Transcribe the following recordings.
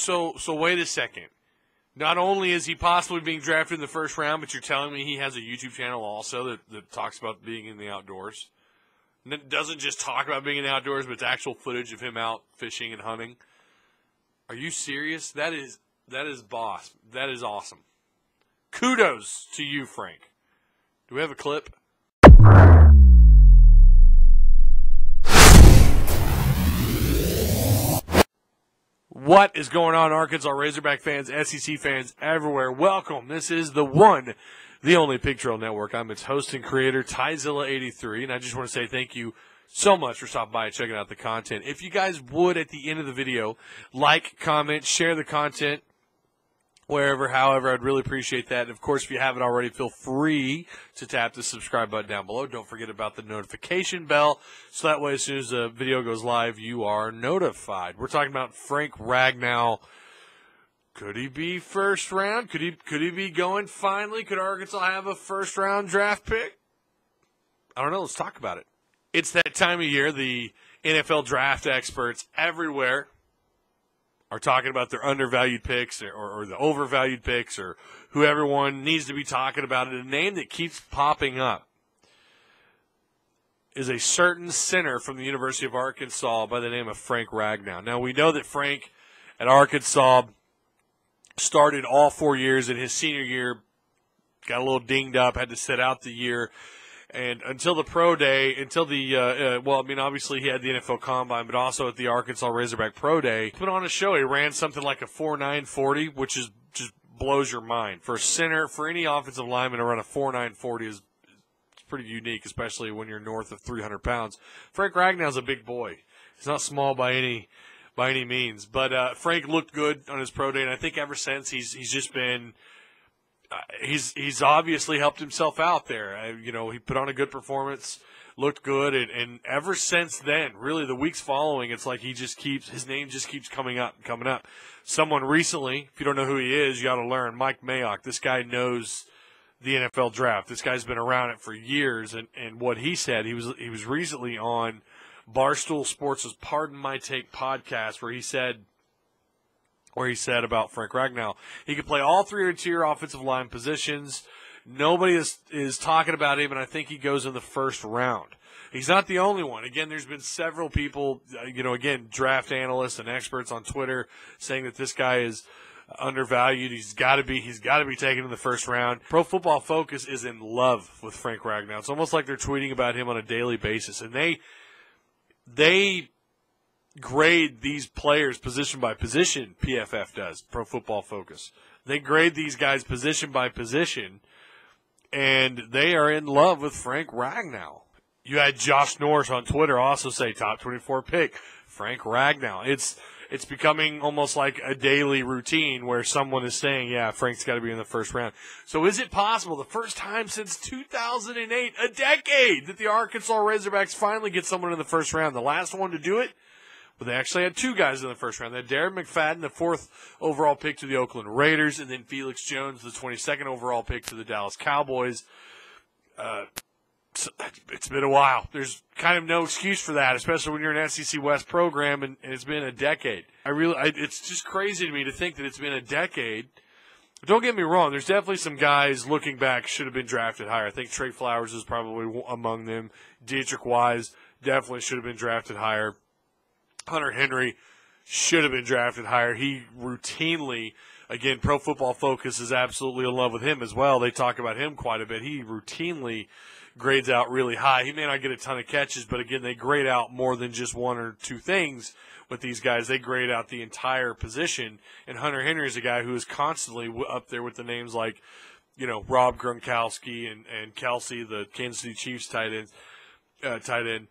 So wait a second. Not only is he possibly being drafted in the first round, but you're telling me he has a YouTube channel also that talks about being in the outdoors? And it doesn't just talk about being in the outdoors, but it's actual footage of him out fishing and hunting. Are you serious? That is boss. That is awesome. Kudos to you, Frank. Do we have a clip? What is going on, Arkansas Razorback fans, SEC fans everywhere? Welcome. This is the one, the only Pig Trail Network. I'm its host and creator, Tyzilla83, and I just want to say thank you so much for stopping by and checking out the content. If you guys would, at the end of the video, like, comment, share the content, wherever, however, I'd really appreciate that. And, of course, if you haven't already, feel free to tap the subscribe button down below. Don't forget about the notification bell, so that way as soon as the video goes live, you are notified. We're talking about Frank Ragnow. Could he be first round? Could he be going finally? Could Arkansas have a first-round draft pick? I don't know. Let's talk about it. It's that time of year. The NFL draft experts everywhere are talking about their undervalued picks or the overvalued picks or who everyone needs to be talking about. And a name that keeps popping up is a certain center from the University of Arkansas by the name of Frank Ragnow. Now, we know that Frank at Arkansas started all 4 years. In his senior year, got a little dinged up, had to sit out the year. And until the pro day, obviously he had the NFL Combine, but also at the Arkansas Razorback Pro Day, put on a show. He ran something like a 4.940, which is just blows your mind. For a center, for any offensive lineman to run a 4.940 is pretty unique, especially when you're north of 300 pounds. Frank Ragnow's a big boy. He's not small by any means, but Frank looked good on his pro day, and I think ever since he's just been. He's obviously helped himself out there. He put on a good performance, looked good, and ever since then, really the weeks following, it's like his name just keeps coming up and coming up. Someone recently, if you don't know who he is, you got to learn, Mike Mayock. This guy knows the NFL draft. This guy's been around it for years, and what he said, he was recently on Barstool Sports' Pardon My Take podcast where he said about Frank Ragnow, he could play all three interior offensive line positions. Nobody is talking about him, and I think he goes in the first round. He's not the only one. Again, there's been several people, draft analysts and experts on Twitter saying that this guy is undervalued. He's got to be taken in the first round. Pro Football Focus is in love with Frank Ragnow. It's almost like they're tweeting about him on a daily basis, and they grade these players position by position. PFF does, Pro Football Focus. They grade these guys position by position, and they are in love with Frank Ragnow. You had Josh Norris on Twitter also say top 24 pick, Frank Ragnow. It's becoming almost like a daily routine where someone is saying, yeah, Frank's got to be in the first round. So is it possible, the first time since 2008, a decade, that the Arkansas Razorbacks finally get someone in the first round? The last one to do it? But they actually had two guys in the first round. They had Darren McFadden, the 4th overall pick to the Oakland Raiders, and then Felix Jones, the 22nd overall pick to the Dallas Cowboys. It's been a while. There's kind of no excuse for that, especially when you're an SEC West program, and it's been a decade. It's just crazy to me to think that it's been a decade. Don't get me wrong. There's definitely some guys looking back should have been drafted higher. I think Trey Flowers is probably among them. Dietrich Wise definitely should have been drafted higher. Hunter Henry should have been drafted higher. He routinely, again, Pro Football Focus is absolutely in love with him as well. They talk about him quite a bit. He routinely grades out really high. He may not get a ton of catches, but again, they grade out more than just one or two things with these guys. They grade out the entire position, and Hunter Henry is a guy who is constantly up there with the names like, Rob Gronkowski and Kelsey, the Kansas City Chiefs tight end.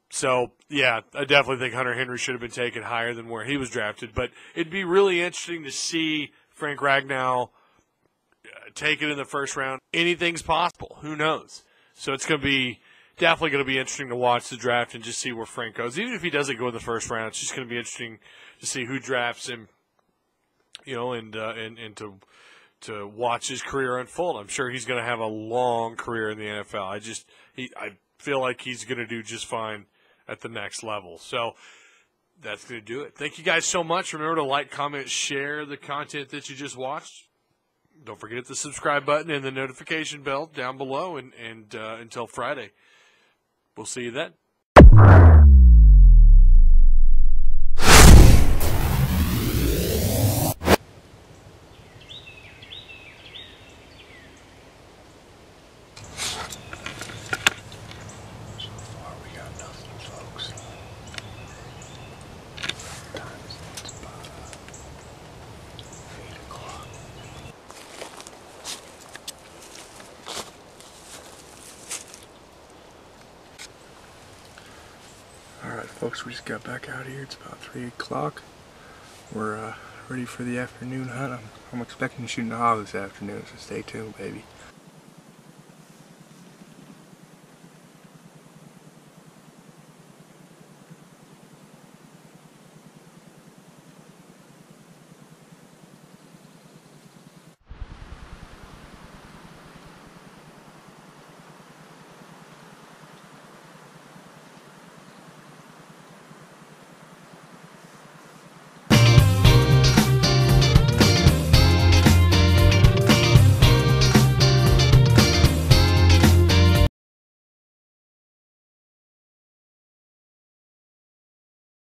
So, yeah, I definitely think Hunter Henry should have been taken higher than where he was drafted. But it'd be really interesting to see Frank Ragnow taken in the first round. Anything's possible. Who knows? So it's definitely going to be interesting to watch the draft and just see where Frank goes. Even if he doesn't go in the first round, it's just going to be interesting to see who drafts him, and to watch his career unfold. I'm sure he's going to have a long career in the NFL. I feel like he's going to do just fine at the next level. So that's going to do it. Thank you guys so much. Remember to like, comment, share the content that you just watched. Don't forget the subscribe button and the notification bell down below. And until Friday, we'll see you then. Alright folks, we just got back out here. It's about 3 o'clock. We're ready for the afternoon hunt. I'm expecting to shoot an hog this afternoon, so stay tuned, baby.